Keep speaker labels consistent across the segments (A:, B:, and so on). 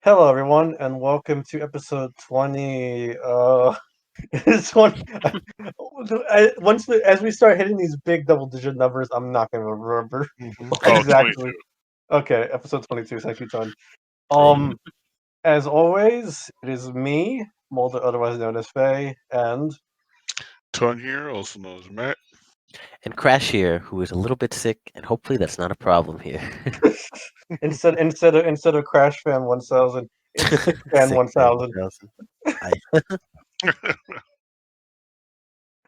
A: Hello, everyone, and welcome to episode 20. This one, as we start hitting these big double-digit numbers, I'm not going to remember
B: Oh,
A: exactly.
B: 22.
A: Okay, episode 22. Thank you, Ton.
C: Hey.
A: As always, it is me, Mulder, otherwise known as Faye, and
B: Ton here, also known as Matt.
C: And Crash here, who is a little bit sick, and hopefully that's not a problem here.
A: instead of Crash Fan 1000, it's Sick Fan
C: Sick
A: 1000.
C: 1000.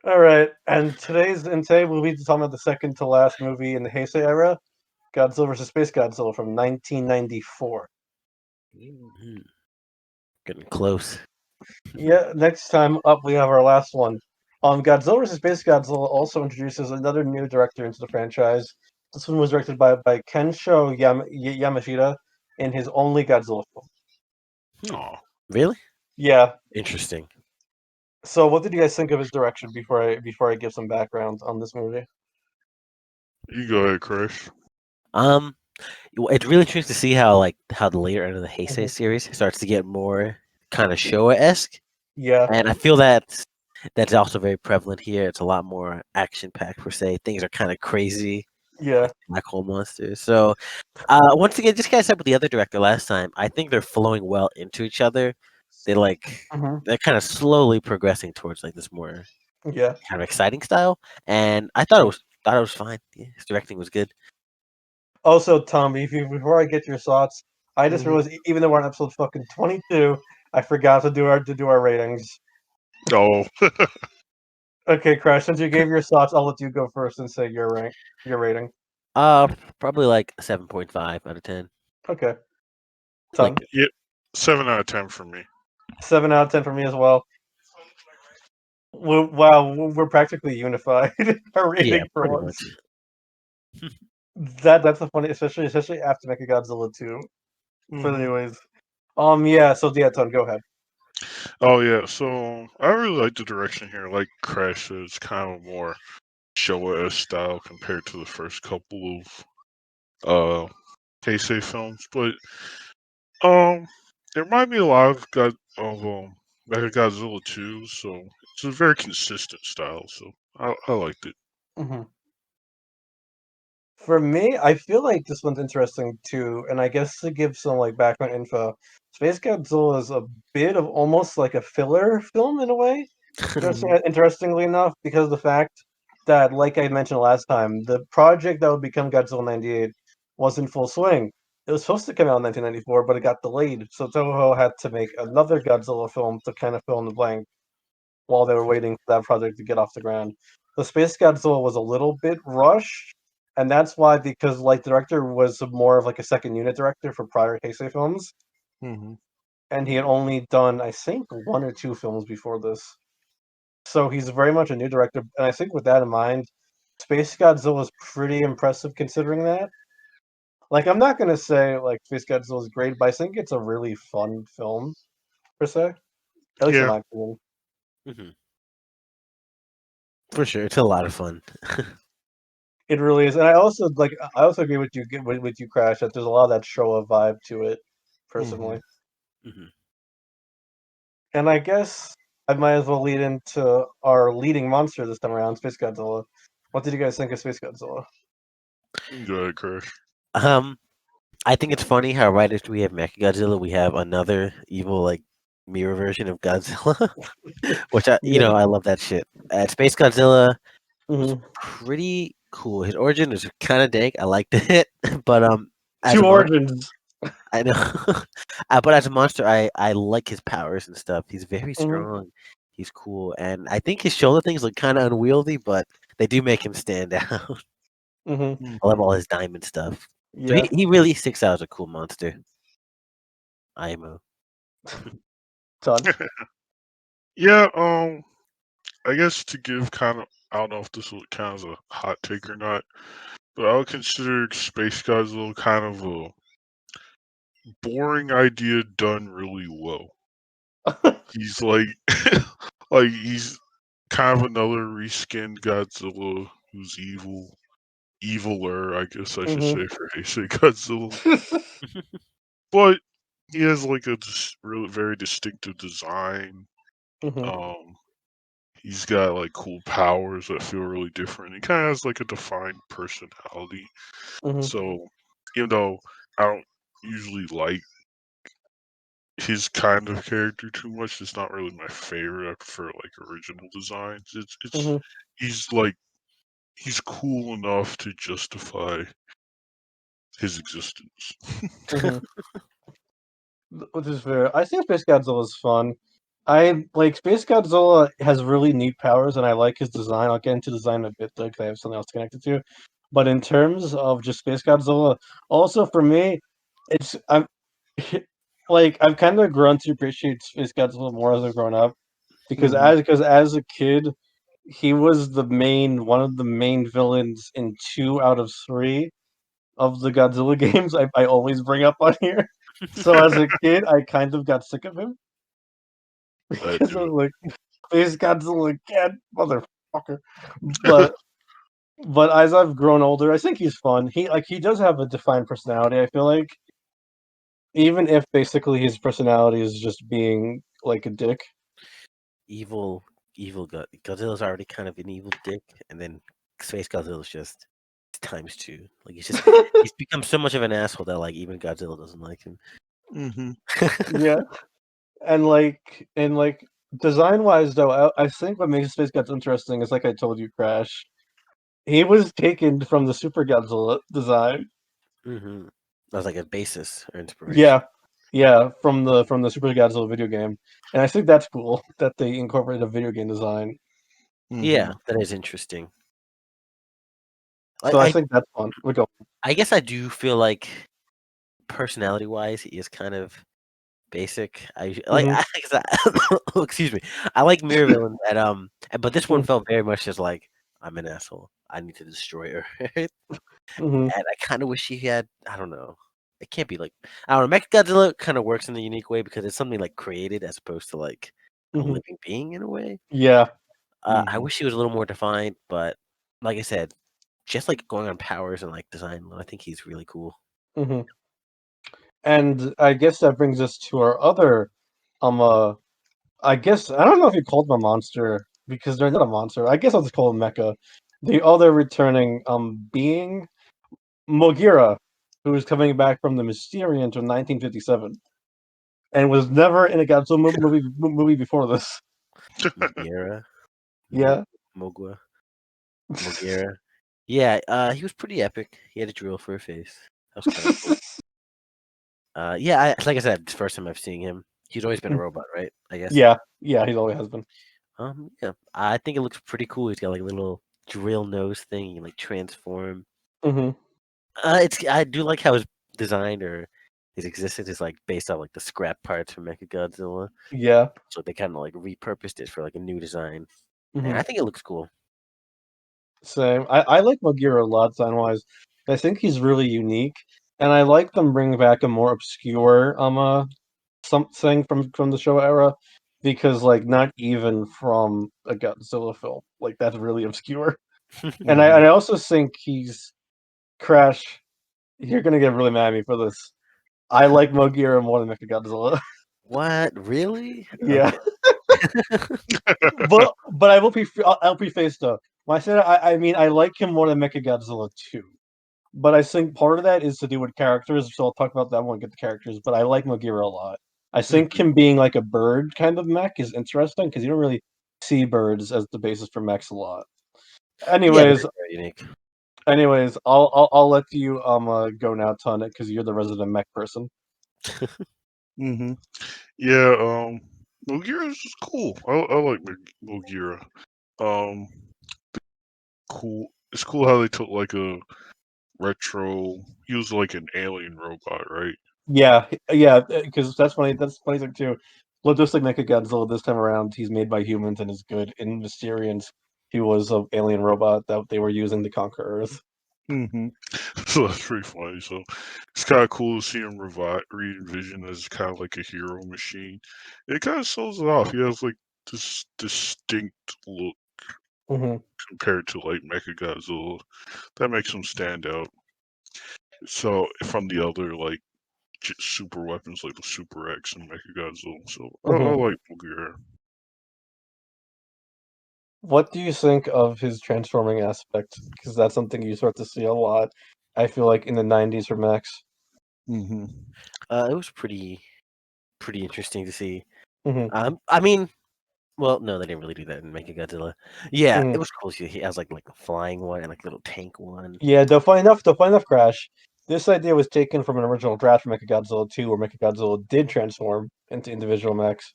A: All right, and today we'll be talking about the second to last movie in the Heisei era, Godzilla vs. Spacegodzilla from 1994.
C: Mhm. Getting close.
A: Yeah, next time up we have our last one. Godzilla vs. Spacegodzilla also introduces another new director into the franchise. This one was directed by Kensho Yamashita in his only Godzilla film.
B: Oh,
C: Really?
A: Yeah.
C: Interesting.
A: So, what did you guys think of his direction before I give some background on this movie?
B: you go ahead, Chris.
C: It's really interesting to see how the later end of the Heisei
A: Mhm.
C: series starts to get more kind of Showa-esque,
A: Yeah,
C: and I feel that's also very prevalent here. It's a lot more action-packed per se. Things are kind of crazy,
A: yeah,
C: like black hole monsters. So, once again, just like I said with the other director last time, I think they're flowing well into each other. They
A: hmm
C: they're kind of slowly progressing towards like this more
A: yeah.
C: kind of exciting style, and I thought it was fine. Yeah, his directing was good.
A: Also, Tom, before I get your thoughts, I just
B: Mhm.
A: realized even though we're on episode fucking 22, I forgot to do our ratings.
B: Oh,
A: Okay, Crash, since you gave your thoughts, I'll let you go first and say your rating.
C: Probably like 7.5 out of 10.
A: Okay,
C: Like,
A: Tom,
B: yeah, 7 out of 10 for me.
A: 7 out of 10 for me as well. Wow, we're practically unified. Our
C: yeah,
A: rating for
C: pretty
A: once.
C: much.
A: That's the funny, especially after Mechagodzilla 2. But
B: Mhm.
A: anyways, yeah. So yeah, Tom, go ahead.
B: Oh yeah, so I really like the direction here. Like Crash said, it's kind of more Showa style compared to the first couple of Heisei films, but um, it reminded me a lot of Mechagodzilla 2, so it's a very consistent style. So I liked it.
A: hmm For me, I feel like this one's interesting too, and I guess to give some like background info, Space Godzilla is a bit of almost like a filler film in a way. Interestingly enough, because of the fact that, like I mentioned last time, the project that would become Godzilla '98 was in full swing. It was supposed to come out in 1994, but it got delayed, so Toho had to make another Godzilla film to kind of fill in the blank while they were waiting for that project to get off the ground. The Space Godzilla was a little bit rushed, and that's why because like the director was more of like a second unit director for prior Heisei films,
B: hmm
A: and he had only done I think one or two films before this. So he's very much a new director, and I think with that in mind, Space Godzilla is pretty impressive considering that. Like, I'm not gonna say like Space Godzilla is great, but I think it's a really fun film per se, at least in
B: Yeah.
A: my opinion.
C: Mhm. For sure, it's a lot of fun.
A: It really is, and I also agree with with you, Crash, that there's a lot of that Showa vibe to it, personally.
C: Mhm.
A: And I guess I might as well lead into our leading monster this time around, Space Godzilla. What did you guys think of Space Godzilla?
B: Go ahead, Crash.
C: Um, I think it's funny how right after we have Mechagodzilla, we have another evil like mirror version of Godzilla, which
A: Yeah.
C: I love that shit. Space Godzilla was
A: hmm
C: pretty cool. His origin was kind of dank. I liked it, but as a
A: Two
C: monster,
A: origins.
C: I know. But as a monster, I like his powers and stuff. He's very
A: hmm
C: strong. He's cool, and I think his shoulder things look kind of unwieldy, but they do make him stand out.
A: hmm
C: I love
B: hmm
C: all his diamond stuff. So
A: Yeah.
C: he really sticks out as a cool monster. IMO.
A: Done.
B: Yeah. I guess to give kind of, I don't know if this will count as a hot take or not, but I would consider Space Godzilla kind of a boring idea done really well. He's like, like he's kind of another reskinned Godzilla who's eviler, I guess I should
A: hmm
B: say for Heisei Godzilla. But he has like a really very distinctive design.
A: Mhm.
B: Um, he's got like cool powers that feel really different. He kind of has like a defined personality.
A: Mhm.
B: So, even though I don't usually like his kind of character too much, it's not really my favorite. I prefer like original designs. It's
A: Mhm.
B: he's like he's cool enough to justify his existence.
A: Mhm. Which is fair. I think Space Godzilla is fun. I like Space Godzilla has really neat powers, and I like his design. I'll get into design in a bit though, because I have something else connected to. But in terms of just Space Godzilla, also for me, it's I'm like I've kind of grown to appreciate Space Godzilla more as I've grown up
B: Mhm.
A: because as a kid, he was one of the main villains in 2 out of 3 of the Godzilla games I always bring up on here. So as a kid, I kind of got sick of him
B: I
A: because I
B: do it.
A: was like, "Please, Godzilla again, motherfucker!" But as I've grown older, I think he's fun. He does have a defined personality. I feel like even if basically his personality is just being like a dick.
C: Evil, Godzilla's already kind of an evil dick, and then Space Godzilla's just times two. Like he's become so much of an asshole that like even Godzilla doesn't like him.
B: Mhm.
A: Yeah, and design wise though, I think what makes Space Godzilla interesting is like I told you, Crash. He was taken from the Super Godzilla design.
C: Mm-hmm. That was like a basis or inspiration.
A: Yeah, yeah, from the Super Godzilla video game, and I think that's cool that they incorporated a video game design.
C: Yeah,
B: Mhm.
C: that is interesting.
A: So I
C: I
A: think that's fun. We go.
C: I guess I do feel like personality wise, he is kind of basic. I like,
A: Mhm,
C: oh, excuse me. I like mirror villains, but this one
A: mhm,
C: felt very much just like I'm an asshole. I need to destroy her, and
A: mhm,
C: I kind of wish he had. I don't know. It can't be like I don't know. Mechagodzilla kind of works in a unique way because it's something like created as opposed to like a
A: mhm.
C: living being in a way.
A: Yeah.
C: I
B: Mhm.
C: wish he was a little more defined, but like I said, just like going on powers and like design, I think he's really cool.
A: Mhm. And I guess that brings us to our other, um, uh, I guess I don't know if you called them a monster because they're not a monster. I guess I'll just call them mecha. The other returning being Mogira, who is coming back from the Mysterians from 1957 and was never in a Godzilla movie before this.
C: Moguera, Mo
A: Yeah.
C: Mogua, Moguera. Yeah, he was pretty epic. He had a drill for a face. That was kind of cool. Yeah, like I said, it's the first time I've seen him. He's always been a robot, right? I guess.
A: Yeah, yeah, he always has been.
C: Yeah, I think it looks pretty cool. He's got like a little drill nose thing. He can like transform.
A: Hmm.
C: I do like how his design or his existence is like based on like the scrap parts from Mechagodzilla.
A: Yeah.
C: So they kind of like repurposed it for like a new design, and
A: Hmm.
C: I think it looks cool.
A: Same. I like Mogira a lot design wise. I think he's really unique, and I like them bringing back a more obscure something from the show era because like not even from a Godzilla film like that's really obscure. And
B: Mhm.
A: I also think he's Crash. You're gonna get really mad at me for this. I like Mogira more than Mechagodzilla.
C: What? Really?
A: Yeah,
C: Okay.
A: but I'll preface though. When I say that, I mean I like him more than Mechagodzilla too. But I think part of that is to do with characters, so I'll talk about that when we get the characters. But I like Mogira a lot. I think
B: Mhm.
A: him being like a bird kind of mech is interesting because you don't really see birds as the basis for mechs a lot.
C: Yeah, that
A: Anyways,
C: is very unique.
A: I'll let you go now, Tonic, because you're the resident mech person.
B: Mhm. Yeah. Moguera's is cool. I like Moguera. Um. Cool. It's cool how they took like a retro. He was like an alien robot, right?
A: Yeah, yeah, because that's funny. That's funny thing too. Well, just like Mechagodzilla this time around, he's made by humans and is good. In Mysterians, he was an alien robot that they were using to conquer Earth.
B: Mhm. So that's pretty funny. So it's kind of cool to see him re-envision as kind of like a hero machine. It kind of shows it off. He has like this distinct look
A: Hmm.
B: compared to like Mechagodzilla. That makes him stand out. So from the other like super weapons like the Super X and Mechagodzilla. So I
A: Mhm.
B: like MOGUERA.
A: What do you think of his transforming aspect? Because that's something you start to see a lot. I feel like in the '90s for Max.
D: Mm-hmm.
C: It was pretty interesting to see.
A: Mhm.
C: I mean, well, no, they didn't really do that in Mechagodzilla. Yeah, it
A: Mhm.
C: was cool. He has like a flying one and like a little tank one.
A: Yeah, the funny enough, Crash. This idea was taken from an original draft for Mechagodzilla 2, where Mechagodzilla did transform into individual mechs.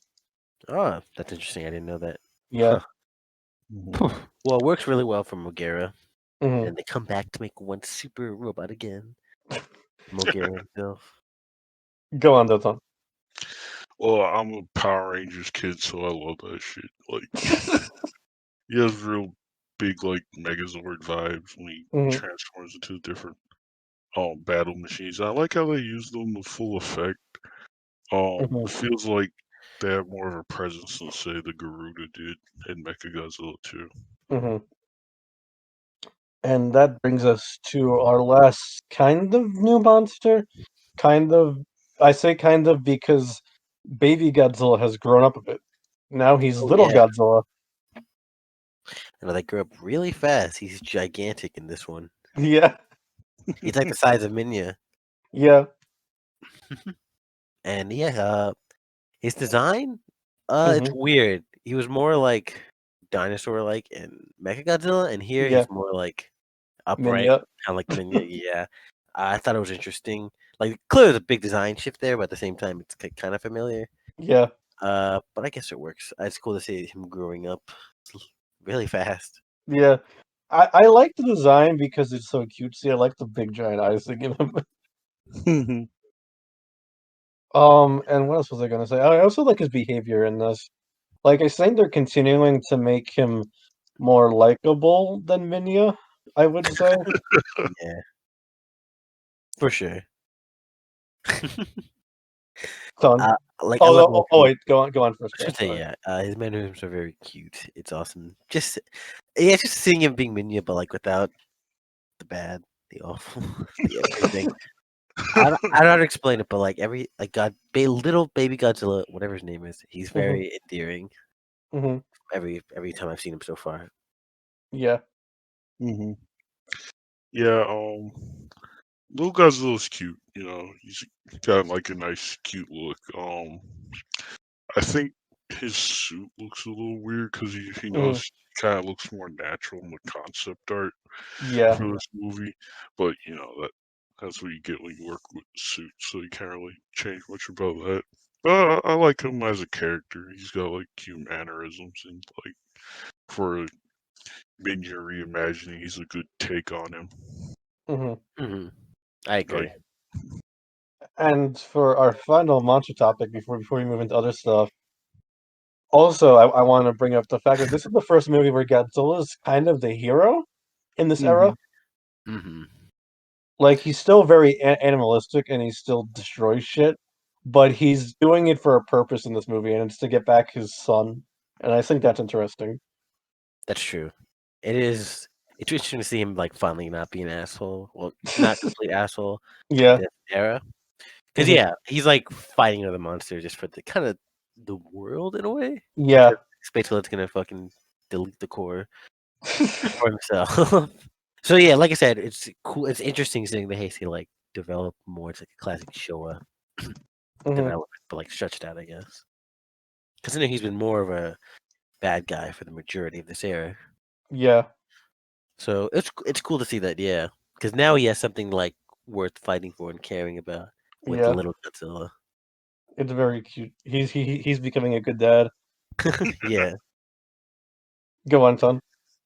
C: Oh, that's interesting. I didn't know that.
A: Yeah.
D: Mm-hmm.
C: Well, it works really well for MOGUERA.
A: Mhm.
C: And they come back to make one super robot again. MOGUERA himself.
A: Go on, Doton.
B: Well, I'm a Power Rangers kid, so I love that shit. Like, he has real big, like, Megazord vibes when he
A: Mhm.
B: transforms into different battle machines. I like how they use them to full effect.
A: Mhm.
B: It feels like they have more of a presence than, say, the Garuda did in Mechagodzilla 2.
A: Mhm. And that brings us to our last kind of new monster. Kind of, I say kind of because baby Godzilla has grown up a bit. Now he's
C: Oh
A: little
C: yeah,
A: Godzilla.
C: and they grew up really fast. He's gigantic in this one.
A: Yeah,
C: He's like the size of Minya.
A: yeah.
C: And yeah, his design, it's
A: Mhm.
C: weird. He was more like dinosaur-like in Mechagodzilla, and here
A: Yeah.
C: he's more like upright,
A: Minya.
C: kind of like Minya. Yeah, I thought it was interesting. Like clearly, there's a big design shift there, but at the same time, it's kind of familiar.
A: Yeah,
C: But I guess it works. It's cool to see him growing up really fast.
A: yeah. I like the design because it's so cutesy. I like the big giant eyes they give him.
D: Mm-hmm.
A: And what else was I gonna say? I also like his behavior in this. Like, I think they're continuing to make him more likable than Minya, I would say.
C: Yeah, for sure.
A: Son.
C: Like I
A: Oh,
C: love
A: no,
C: watching.
A: wait, go on first,
C: I should
A: Crash,
C: say,
A: sorry.
C: yeah, his mannerisms are very cute. It's awesome. Yeah, just seeing him being Minya, but like without the bad, the awful, the everything. I don't know how to explain it, but like little baby Godzilla, whatever his name is, he's
A: Mhm,
C: very endearing.
A: mhm,
C: Every time I've seen him so far.
A: yeah,
D: Mm-hmm.
B: Yeah, Little Godzilla's cute. You know, he's got like a nice, cute look. I think his suit looks a little weird because he
A: mhm,
B: knows kind of looks more natural in the concept art
A: yeah,
B: for this movie. But you know that's what you get when you work with suits, so you can't really change much about that. But I like him as a character. He's got like cute mannerisms and like for a Minya reimagining, he's a good take on him.
A: mhm.
C: Hmm. I agree.
B: Like,
A: And for our final monster topic before we move into other stuff, also, I wanna bring up the fact that this is the first movie where Godzilla is kind of the hero in this
D: Mm-hmm.
A: era.
C: Hmm.
A: Like, he's still very animalistic and he still destroys shit, but he's doing it for a purpose in this movie, and it's to get back his son, and I think that's interesting.
C: That's true. It is. It's interesting to see him like finally not be an asshole. Well, not complete asshole in
A: Yeah,
C: this era. Because
A: mhm,
C: yeah, he's like fighting another monster just for the kind of the world in a way.
A: yeah.
C: Because Spacegodzilla's gonna fucking delete the core for himself. So yeah, like I said, it's cool. It's interesting seeing the Hasty like develop more. It's like a classic Showa
A: Mhm,
C: development, but like stretched out, I guess. Because he's been more of a bad guy for the majority of this era.
A: yeah,
C: So it's cool to see that, yeah. Because now he has something like worth fighting for and caring about with
A: yeah.
C: little Godzilla.
A: It's very cute. He's becoming a good dad.
C: Yeah.
A: Go on, son.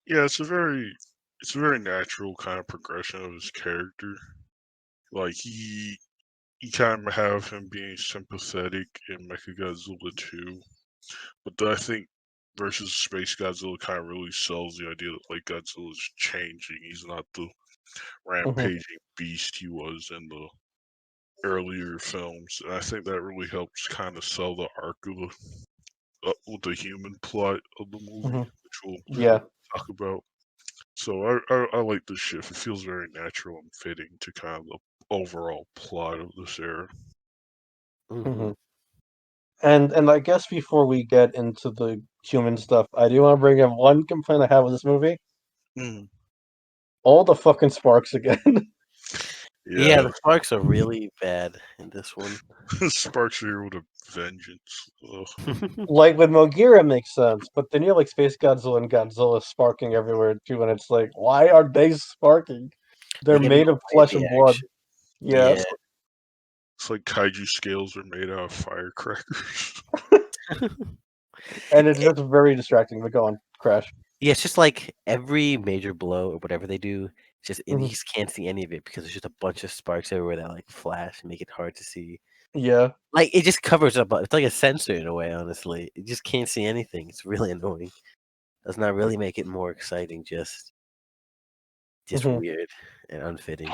B: yeah, it's a very natural kind of progression of his character. Like you kind of have him being sympathetic in Mechagodzilla 2, but then I think versus Space Godzilla kind of really sells the idea that like Godzilla's changing. He's not the
A: Mhm,
B: rampaging beast he was in the earlier films, and I think that really helps kind of sell the arc of with the human plot of the movie,
A: mhm,
B: which we'll
A: yeah,
B: talk about. So I like this shift. It feels very natural and fitting to kind of the overall plot of this era.
C: Hmm.
A: And I guess before we get into the human stuff, I do want to bring up one complaint I have with this movie:
D: Mm.
A: all the fucking sparks again.
C: Yeah,
B: Yeah,
C: the sparks are really bad in this one.
B: Sparks are here with a vengeance. Ugh.
A: Like with MOGUERA makes sense, but then you have like Space Godzilla and Godzilla sparking everywhere too, and it's like, why are they sparking? They're
C: They get in
A: made
C: the
A: of
C: way of
A: flesh
C: the
A: and blood.
C: action.
A: Yes.
C: Yeah.
B: It's like kaiju scales are made out of firecrackers.
A: And it's just very distracting. But go on, Crash.
C: Yeah, it's just like every major blow or whatever they do, just and you
A: Mhm.
C: just can't see any of it because there's just a bunch of sparks everywhere that like flash and make it hard to see.
A: Yeah.
C: Like it just covers up. It's like a sensor in a way. Honestly, you just can't see anything. It's really annoying. Does not really make it more exciting. Just
A: Mhm.
C: weird and unfitting.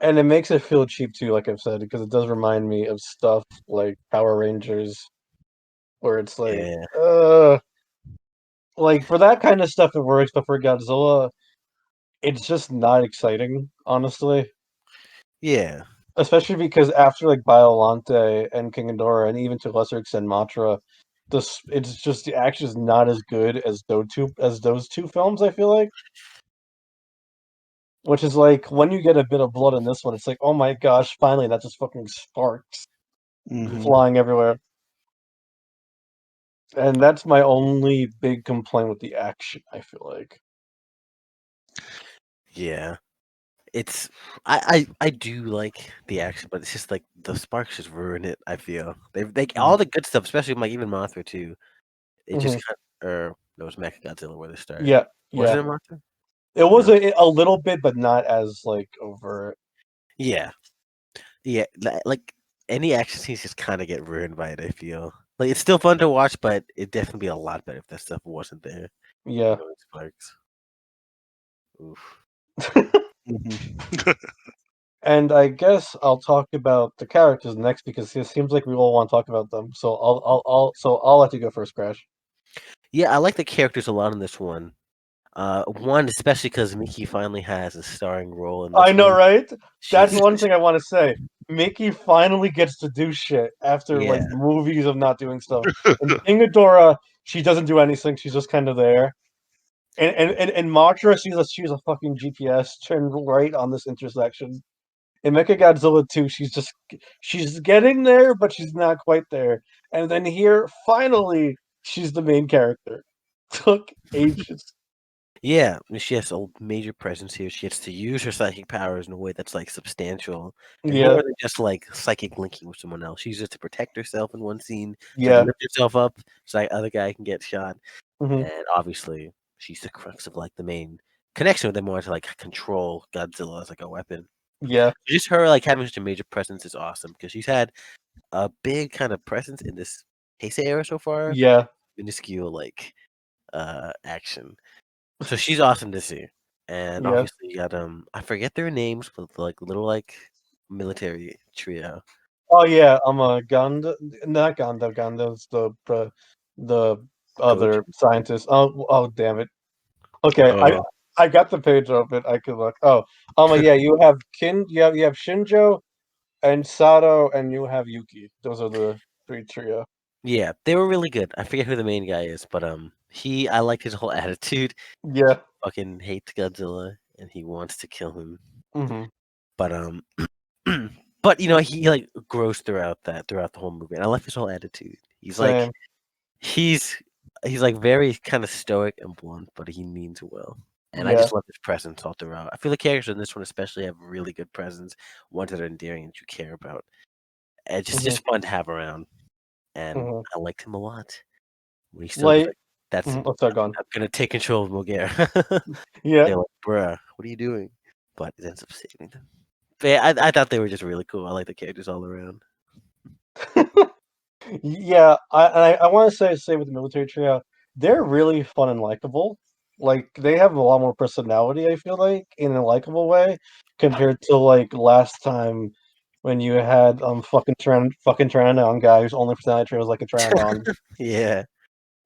A: And it makes it feel cheap too, like I've said, because it does remind me of stuff like Power Rangers, where it's
C: Yeah,
A: like for that kind of stuff it works, but for Godzilla, it's just not exciting, honestly.
C: yeah,
A: Especially because after like Biolante and King Ghidorah, and even to a lesser extent Mothra, this it's just the action is not as good as those two films. I feel like, which is like when you get a bit of blood in this one, it's like, oh my gosh, finally that just fucking sparks
D: Mm-hmm.
A: flying everywhere. And that's my only big complaint with the action, I feel like.
C: yeah. It's I do like the action, but it's just like the sparks just ruin it. I feel they all the good stuff, especially like even Mothra too. It just
A: Mhm.
C: kind or no, it was Mechagodzilla where they started.
A: Yeah,
C: Wasn't
A: yeah.
C: it Mothra?
A: It was
C: No.
A: a little bit, but not as like overt.
C: Yeah, yeah. Like any action scenes just kind of get ruined by it. I feel like it's still fun to watch, but it'd definitely be a lot better if that stuff wasn't there.
A: Yeah.
C: Those sparks. Oof.
D: Mm-hmm.
A: And I guess I'll talk about the characters next because it seems like we all want to talk about them. So I'll let you go first, Crash.
C: Yeah, I like the characters a lot in this one. One especially because Miki finally has a starring role in
A: I
C: this
A: know,
C: one.
A: right? That's
C: She's
A: one thing I want to say. Mickey finally gets to do shit after like
C: yeah.
A: movies of not doing stuff. And King Ghidorah, she doesn't do anything. She's just kind of there. And Mothra, she's a fucking GPS turned right on this intersection. In Mechagodzilla 2, she's getting there, but she's not quite there. And then here, finally, she's the main character. Took ages.
C: Yeah, and she has a major presence here. She gets to use her psychic powers in a way that's like substantial and
A: Yeah,
C: more than just like psychic linking with someone else. She uses it to protect herself in one scene, to like
A: yeah.
C: lift herself up so that other guy can get shot.
A: Hmm.
C: And obviously, she's the crux of like the main connection with them more to like control Godzilla as like a weapon.
A: Yeah,
C: Just her like having such a major presence is awesome because she's had a big kind of presence in this Heisei era so far, but
A: yeah,
C: minuscule like action. So she's awesome to see. And
A: yeah.
C: obviously you got I forget their names, but like little like military trio.
A: Oh yeah, I'm a Ganda, not Ganda. Ganda's the
C: Goji.
A: other scientist. Oh, damn it. Okay,
B: uh,
A: I got the page open. I could look. Oh, yeah. You have Shinjo and Sato, and you have Yuki. Those are the three trio.
C: Yeah, they were really good. I forget who the main guy is, but I liked his whole attitude.
A: Yeah.
C: Fucking hates Godzilla and he wants to kill him.
A: Hmm.
C: But but you know, he like grows throughout the whole movie. And I like his whole attitude.
A: Same.
C: He's he's like very kind of stoic and blunt, but he means well. And I
A: Yeah.
C: just love his presence all throughout. I feel the characters in this one especially have really good presence, ones that are endearing that you care about. And
A: Hmm.
C: just fun to have around. And
A: Hmm.
C: I liked him a lot. When he still was
A: Like,
C: like, "That's
A: oh, sorry, gone.
C: I'm gonna take control of Mogera."
A: Yeah.
C: They're like, "Bruh, what are you doing?" But it ends up saving them. But yeah, I thought they were just really cool. I like the characters all around.
A: Yeah, I want to say with the military trio, they're really fun and likable. Like they have a lot more personality, I feel like, in a likable way, compared to like last time when you had fucking Pteranodon guy whose only personality trait was like a Pteranodon
C: Yeah.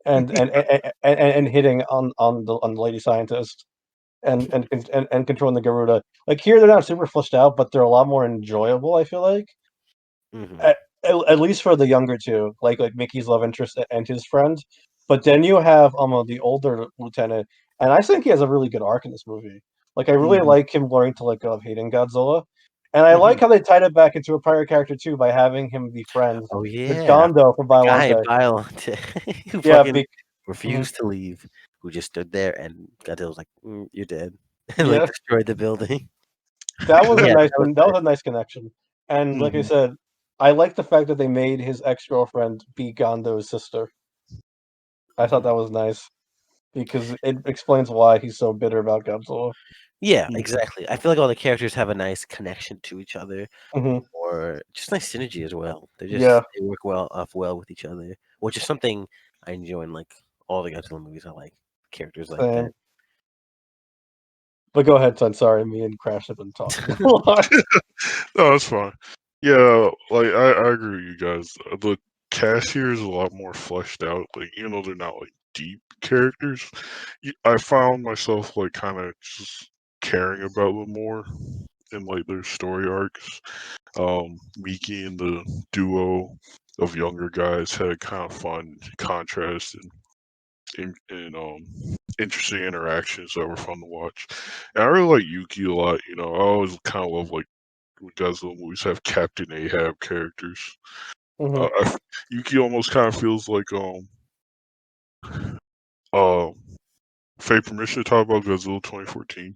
A: and hitting on the lady scientist and controlling the Garuda. Like here, they're not super fleshed out, but they're a lot more enjoyable. I feel like.
C: Hmm.
A: at least for the younger two, like Mickey's love interest and his friend. But then you have the older lieutenant, and I think he has a really good arc in this movie. Like I really
D: Mhm.
A: like him learning to let go of hating Godzilla, and I like
D: Mhm.
A: how they tied it back into a prior character too by having him be friends
C: Oh
A: with
C: yeah,
A: Gondo from
C: guy in
A: Biollante.
C: Biollante who
A: Yeah,
C: fucking
A: mhm.
C: refused to leave, who just stood there, and Godzilla was like, "You're dead," and like
A: Yeah,
C: destroyed the building.
A: that was a
C: Yeah,
A: nice
C: that was
A: that
C: nice.
A: was a nice connection. And like I
D: Mhm.
A: said, I like the fact that they made his ex-girlfriend be Gondo's sister. I thought
C: Mhm.
A: that was nice because it explains why he's so bitter about Godzilla.
C: Yeah,
D: Mhm.
C: exactly. I feel like all the characters have a nice connection to each other,
A: Hmm.
C: or just nice synergy as well.
A: Yeah,
C: They work well off well with each other, which is something I enjoy in like all the Godzilla movies. I like characters like that.
A: same. But go ahead, son. Sorry, me and Crash have been talking a lot.
B: No, that's fine. Yeah, like I agree with you guys. The cast here is a lot more fleshed out. Like even though they're not like deep characters, I found myself like kind of just caring about them more in like their story arcs. Miki and the duo of younger guys had kind of fun contrast and interesting interactions that were fun to watch. And I really like Yuki a lot. You know, I always kind of love like when Godzilla movies have Captain Ahab characters.
A: Hmm.
B: Yuki almost kind of feels like uh Fake Permission to talk about Godzilla 2014.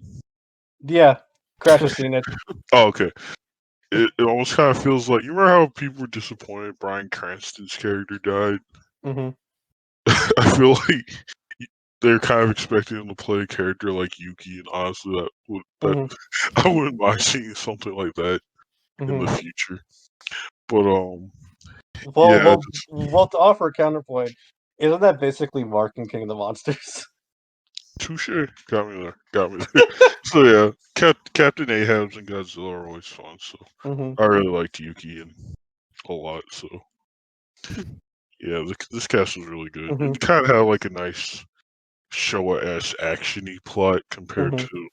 A: Yeah, Crash has seen it.
B: Oh, okay. It almost kind of feels like you remember how people were disappointed Bryan Cranston's character died.
A: Hmm.
B: I feel like they're kind of expecting him to play a character like Yuki, and honestly, that
A: Hmm.
B: I wouldn't mind seeing something like that in
A: Hmm.
B: the future. But
A: Well,
B: yeah,
A: well, well. To offer a counterpoint, isn't that basically Mark and King of the Monsters?
B: touche. Got me there. Got me there. So yeah, Captain Ahab's and Godzilla are always fun. So
A: Hmm.
B: I really liked Yuki and a lot. So yeah, this cast was really good.
A: Hmm.
B: It kind of had like a nice Showa-esque actiony plot compared
A: Hmm.
B: to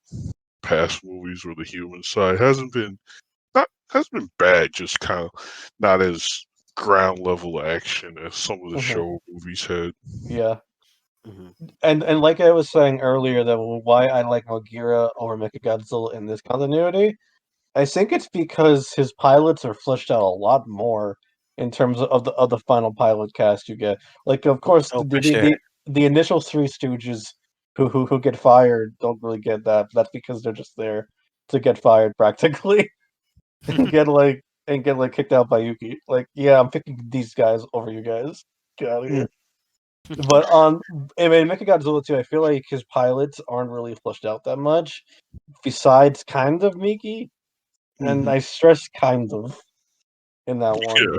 B: past movies where the human side hasn't been bad, just kind of not as ground level action as some of the
A: Hmm.
B: show movies had.
A: Yeah,
C: Mhm.
A: and like I was saying earlier, that why I like Mogira over Mechagodzilla in this continuity. I think it's because his pilots are fleshed out a lot more in terms of the final pilot cast you get. Like, of course,
C: Oh, for sure.
A: the initial Three Stooges who get fired don't really get that. That's because they're just there to get fired practically and get like kicked out by Yuki. Like, yeah, I'm picking these guys over you guys. Get out of
D: Mm.
A: here. But on I mean, Mechagodzilla 2, I feel like his pilots aren't really fleshed out that much. Besides, kind of Miki, and
D: Mhm.
A: I stress kind of in that one.
B: Yeah,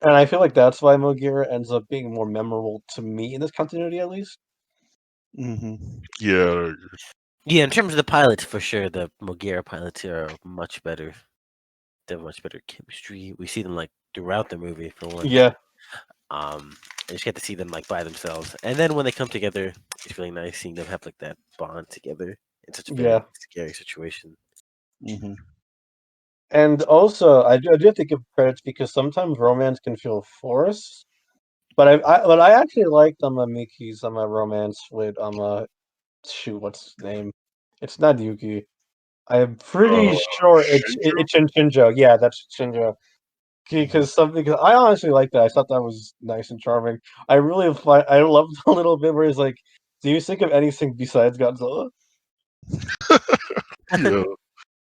A: And I feel like that's why Mogira ends up being more memorable to me in this continuity, at least.
D: Mhm.
B: yeah, I agree.
C: Yeah, in terms of the pilots, for sure, the Mogera pilots here are much better. They have much better chemistry. We see them like throughout the movie, for one.
A: Yeah,
C: I just get to see them like by themselves, and then when they come together, it's really nice seeing them have like that bond together in such a very
A: yeah.
C: scary situation.
D: Mhm.
A: And also, I do have to give credits because sometimes romance can feel forced. But I actually liked Miki's romance with shoot, what's his name? It's not Yuki. I'm pretty sure
B: Shinjo.
A: it's Shinjo. Yeah, that's Shinjo. Because I honestly like that. I thought that was nice and charming. I loved a little bit where he's like, "Do you think of anything besides Godzilla?"
B: Yeah,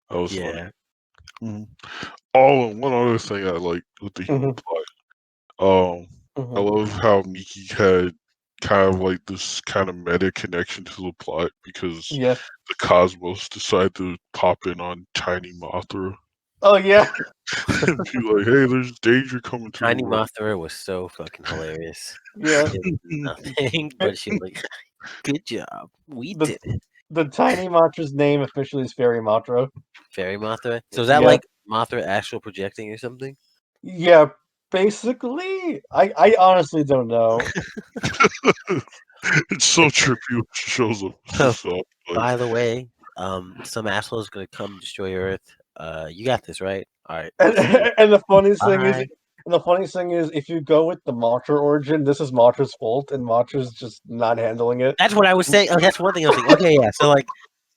B: that was funny.
C: Yeah.
D: Mhm.
B: Oh, and one other thing I like with the human
A: Hmm.
B: plot. I
A: Hmm.
B: love how Miki had kind of like this kind of meta connection to the plot because
A: Yeah.
B: the cosmos decide to pop in on Tiny Mothra
A: Oh yeah.
B: and be like, "Hey, there's danger coming to the
C: Tiny
B: world."
C: Mothra was so fucking hilarious.
A: Yeah.
C: It was nothing, but she was like, "Good job, we
A: The
C: did it."
A: the tiny Mothra's name officially is Fairy Mothra.
C: Fairy Mothra. So is that
A: Yeah.
C: like Mothra astral projecting or something?
A: Yeah. Basically, I honestly don't know.
B: It's so trippy when she shows up. It's
C: Oh,
B: just like,
C: by the way, some asshole is gonna come destroy Earth. You got this, right? All right.
A: And, and the funniest thing is,
C: Bye.
A: if you go with the Mothra origin, this is Mothra's fault, and Mothra's just not handling it.
C: That's what I was saying. Oh, that's one thing I was thinking. Okay, yeah. So like,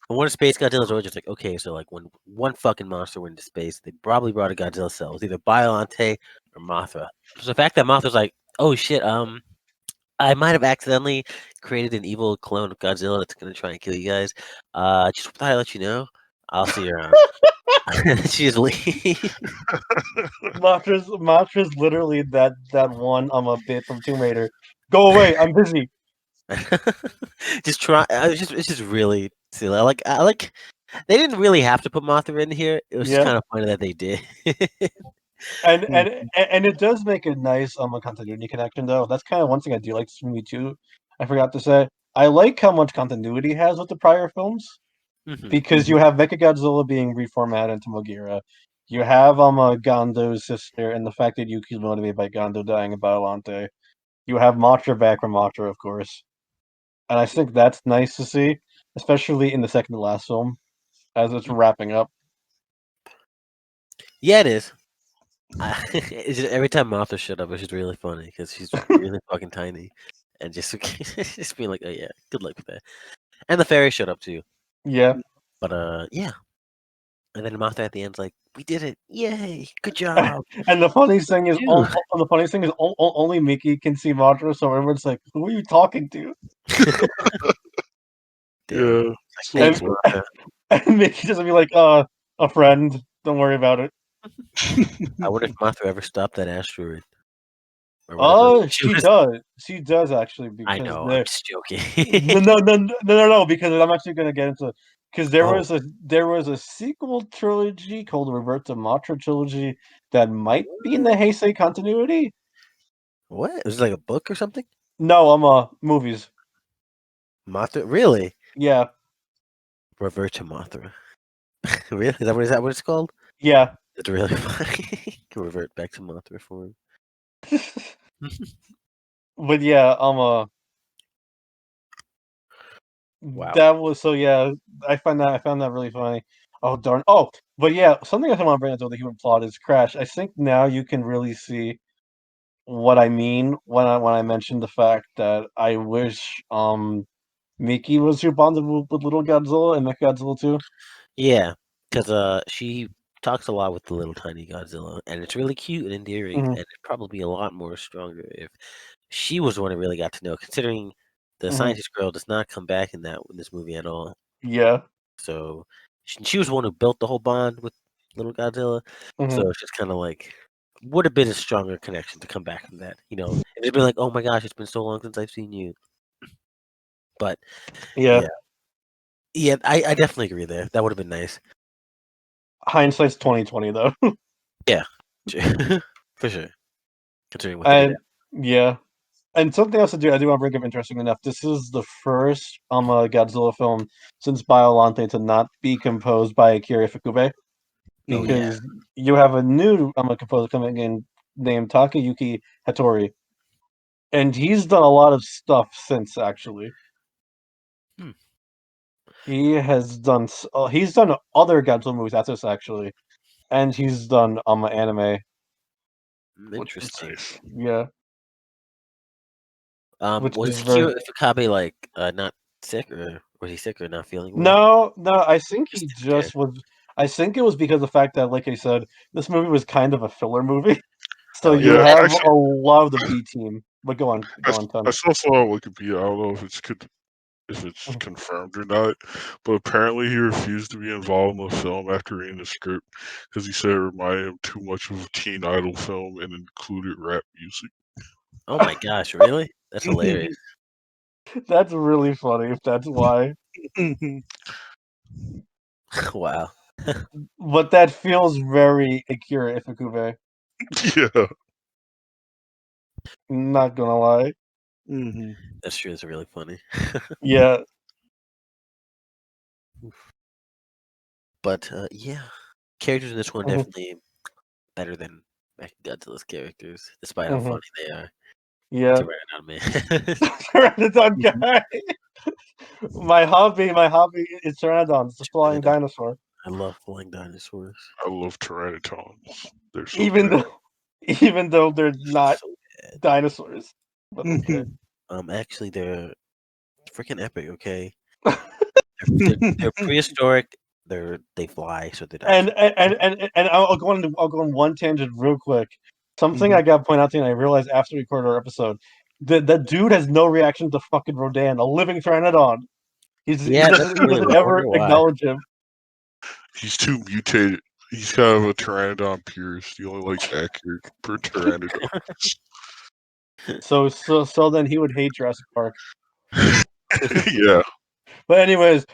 C: when one of Space Godzilla's origins, like, okay, so like when one fucking monster went into space, they probably brought a Godzilla cell. It was either Biollante or Mothra. So the fact that Mothra's like, oh shit, I might have accidentally created an evil clone of Godzilla that's gonna try and kill you guys. Just thought I'd let you know. I'll see you around. She just leaves.
A: Mothra's literally that one a bit from Tomb Raider. Go away, I'm busy.
C: Just try. It's just really silly. I like. They didn't really have to put Mothra in here. It was just
A: Yeah.
C: kind of funny that they did.
A: And it does make a nice continuity connection though. That's kind of one thing I do like this movie too. I forgot to say. I like how much continuity it has with the prior films.
C: Mhm.
A: Because you have Mechagodzilla being reformatted into MOGUERA. You have Gondo's sister, and the fact that Yuki's motivated by Gondo dying in Biollante. You have Mothra back from Mothra, of course. And I think that's nice to see, especially in the second to last film, as it's wrapping up.
C: Yeah, it is. It's just, every time Mothra showed up, it's just really funny because she's really fucking tiny, and just just being like, oh yeah, good luck with that. And the fairy showed up too,
A: Yeah.
C: but yeah. And then Mothra at the end's like, we did it, yay, good job.
A: And the funniest thing is,
C: Phew.
A: only Miki can see Mothra, so everyone's like, "Who are you talking to?"
C: Damn.
B: Yeah. So
A: And,
B: funny.
C: Mothra.
A: and Miki just be like, a friend. Don't worry about it."
C: I wonder if Mothra ever stopped that asteroid. Or whatever.
A: She does. She does actually,
C: I
A: because
C: know, I'm
A: there.
C: just joking.
A: No, because I'm actually gonna get into, because there
C: Oh.
A: was a sequel trilogy called the Revert to Mothra trilogy that might be in the Heisei continuity.
C: What? Was it like a book or something?
A: No, movies.
C: Mothra? Really?
A: Yeah,
C: Revert to Mothra. Really? Is that what it's called?
A: yeah.
C: That's really funny. Revert back to Mothra form.
A: But yeah,
C: Wow.
A: that was so yeah. I found that really funny. Oh darn. Oh, but yeah, something else I want to bring up to the human plot is Crash. I think now you can really see what I mean when I mentioned the fact that I wish Miki was who bonded with little Godzilla and Mechagodzilla too.
C: Yeah, because she talks a lot with the little tiny Godzilla, and it's really cute and endearing,
A: Mhm.
C: and it'd probably be a lot more stronger if she was the one who really got to know. Considering the
A: Mhm.
C: scientist girl does not come back in this movie at all,
A: Yeah.
C: so she was the one who built the whole bond with little Godzilla.
A: Mhm.
C: So it's just kind of like would have been a stronger connection to come back from that. It'd be like, oh my gosh, it's been so long since I've seen you. But
A: Yeah.
C: yeah, I definitely agree there. That would have been nice.
A: Hindsight's 2020 though.
C: Yeah, for sure. Considering what they did.
A: And yeah. And something else I do want to bring up, interesting enough, this is the first Godzilla film since Biollante to not be composed by Akira Ifukube.
C: Oh, yeah.
A: Because you have a new composer coming in named Takayuki Hattori. And he's done a lot of stuff since, actually.
C: Hmm.
A: He's done other Godzilla movies after this, actually. And he's done anime.
C: Interesting.
B: Nice.
A: Yeah. Which
C: Was
A: is very...
C: Ifukube like not sick, or was he sick or not feeling well?
A: No, I think
C: Just
A: he
C: didn't care.
A: just was. I think it was because of the fact that, like I said, this movie was kind of a filler movie. So
C: Oh,
A: you
B: Yeah,
A: have
B: actually,
A: a lot of the B team. But go on, Tom.
B: I saw on Wikipedia. I don't know if it's
A: Mhm.
B: confirmed or not, but apparently he refused to be involved in the film after reading the script because he said it reminded him too much of a teen idol film and included rap music.
C: Oh my gosh, really? That's hilarious.
A: That's really funny if that's why.
C: Wow.
A: But that feels very Akira Ifukube.
B: Yeah,
A: Not gonna lie.
D: Mhm.
C: That's true. It's really funny.
A: Yeah.
C: But yeah, characters in this one
A: Mhm.
C: definitely better than Godzilla's characters, despite how
A: Mhm.
C: funny they are.
A: Yeah.
C: Pteranodon man.
A: Pteranodon guy. My hobby is Pteranodon. It's a flying
C: Pteranodon.
A: dinosaur.
C: I love flying dinosaurs.
B: I love pteranodons. They're so
A: Even
B: good.
A: though they're not
C: So bad.
A: dinosaurs. But okay.
C: Actually, they're freaking epic. Okay, they're prehistoric. They fly, so they're
A: And
C: dinosaurs.
A: and I'll go on one tangent real quick. Something I got to point out to you, and I realized after we recorded our episode, that dude has no reaction to fucking Rodan, a living pteranodon. He
C: Yeah, that's
A: doesn't
C: really weird. I
A: ever
C: wonder why.
A: acknowledge him.
B: He's too mutated. He's kind of a pteranodon purist. He only likes accurate per pteranodon.
A: So then he would hate Jurassic Park.
B: Yeah.
A: But anyways,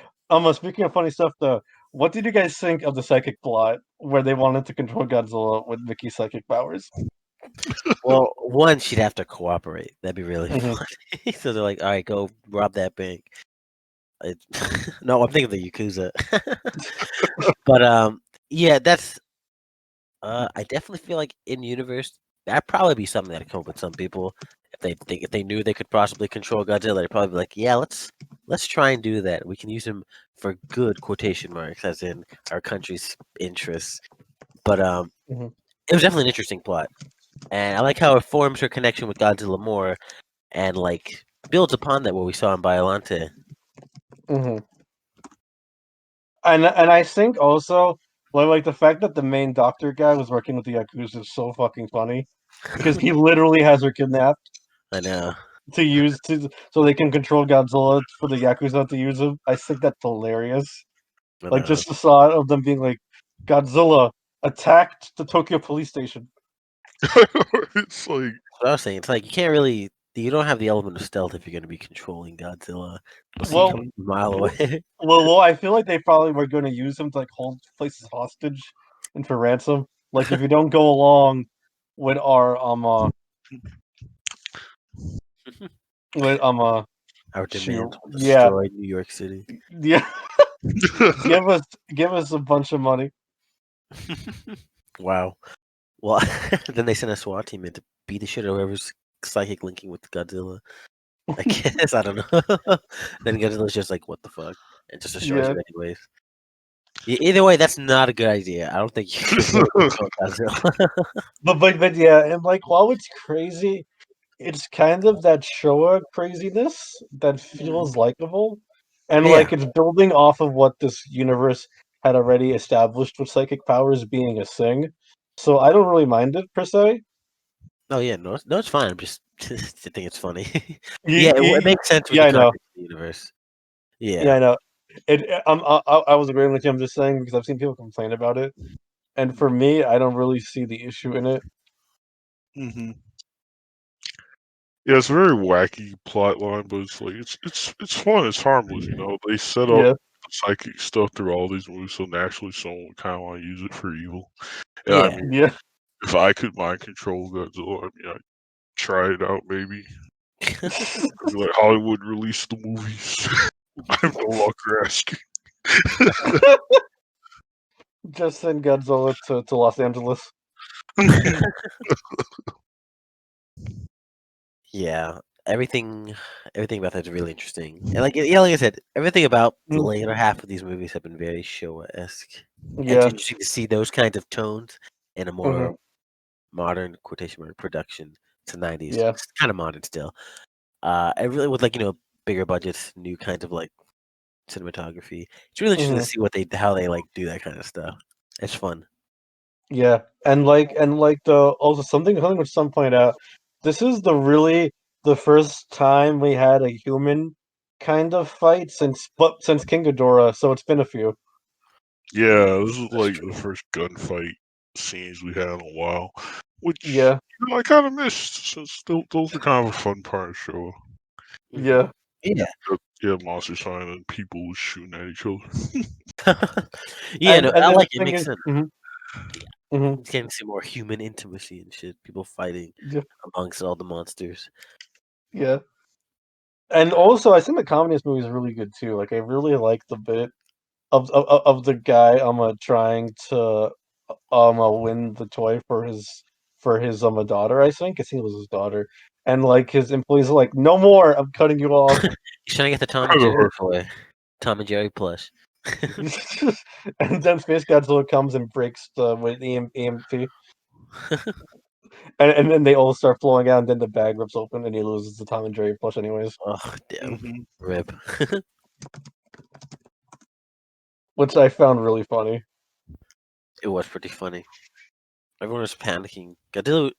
A: speaking of funny stuff though, what did you guys think of the psychic plot where they wanted to control Godzilla with Miki's psychic powers?
C: Well, one, she'd have to cooperate. That'd be really
A: Mhm.
C: funny. So they're like, "All right, go rob that bank." No, I'm thinking of the Yakuza. But yeah, that's. I definitely feel like in universe that'd probably be something that'd come up with some people if they knew they could possibly control Godzilla. They'd probably be like, "Yeah, let's try and do that. We can use him for good quotation marks, as in our country's interests." But
A: Mhm.
C: it was definitely an interesting plot, and I like how it forms her connection with Godzilla more, and like builds upon that what we saw in Biollante.
A: Mm-hmm. And I think also like the fact that the main doctor guy was working with the Yakuza is so fucking funny because he literally has her kidnapped
C: I know.
A: so they can control Godzilla for the Yakuza to use him. I think that's hilarious.
C: I
A: Like
C: know.
A: just the thought of them being like, Godzilla attacked the Tokyo police station.
B: It's like
C: What I was saying, it's like you don't have the element of stealth if you're going to be controlling Godzilla. You'll see him
A: Well,
C: coming from a mile away.
A: well, I feel like they probably were going to use him to like hold places hostage and for ransom. Like if you don't go along with our with
C: Our
A: shoot,
C: demands will
A: yeah,
C: destroy New York City.
A: yeah, give us a bunch of money.
C: Wow. Well, then they sent a SWAT team in to beat the shit out of whoever's psychic linking with Godzilla. I guess I don't know. Then Godzilla's just like, "What the fuck?" and just destroys
A: Yeah.
C: it anyways. Either way, that's not a good idea. I don't think you should really control Godzilla.
A: But yeah, and like while it's crazy, it's kind of that Showa craziness that feels likable, and
C: Yeah.
A: like it's building off of what this universe had already established with psychic powers being a thing. So I don't really mind it per se.
C: Oh yeah, no, no, it's fine. I'm just I think it's funny.
A: You,
C: Yeah,
A: you,
C: it makes sense with
A: yeah,
C: the
A: I know.
C: context of the universe.
A: Yeah,
C: Yeah.
A: I know. I was agreeing with you. I'm just saying because I've seen people complain about it, and for me, I don't really see the issue in it.
D: Mm-hmm.
B: yeah, it's a very wacky plot line, but it's like it's fun. It's harmless, you know. They set up
A: Yeah,
B: the psychic stuff through all these movies, so naturally someone would kind of want to use it for evil. And I
C: Yeah.
B: mean,
A: yeah.
B: if I could mind control Godzilla, I mean, I'd try it out maybe. I'd be like Hollywood release the movies. I'm no longer asking.
A: Just send Godzilla to Los Angeles.
C: Yeah. Everything about that's really interesting. And like I said, everything about the
A: Mm.
C: later half of these movies have been very Showa-esque. And
A: Yeah.
C: it's interesting to see those kinds of tones in a more
A: Mhm.
C: modern quotation mark production. It's the 90s.
A: Yeah.
C: It's kind of modern still. I really with bigger budgets, new kinds of like cinematography. It's really interesting to
A: Mhm.
C: see how they like do that kind of stuff. It's fun.
A: Yeah, and like the also something which some point out. This is the first time we had a human kind of fight since King Ghidorah, so it's been a few.
B: Yeah, this is
C: That's
B: like
C: true.
B: the first gunfight scenes we had in a while, which
A: Yeah,
B: I kind of missed. Since those are kind of a fun part of the show.
A: yeah,
C: Yeah.
B: Yeah, monsters fighting and people shooting at each other.
C: Yeah, no,
A: and
C: I
A: then the
C: like it. It
A: thing
C: makes
A: is,
C: sense. Yeah.
A: mhm,
C: It's getting some more human intimacy and shit. People fighting
A: yeah,
C: amongst all the monsters.
A: yeah. And also, I think the comedy in this movie is really good too. Like, I really like the bit of the guy trying to win the toy for his daughter. I think it was his daughter, and like his employees are like, "No more! I'm cutting you off."
C: He's trying to get the Tom and Jerry toy. Tom and Jerry plush.
A: And then Space Godzilla comes and breaks the EMP, and then they all start flowing out, and then the bag rips open, and he loses the Tom and Jerry plush anyways,
C: Oh damn,
D: Mm-hmm.
C: rip.
A: which I found really funny.
C: It was pretty funny. Everyone was panicking.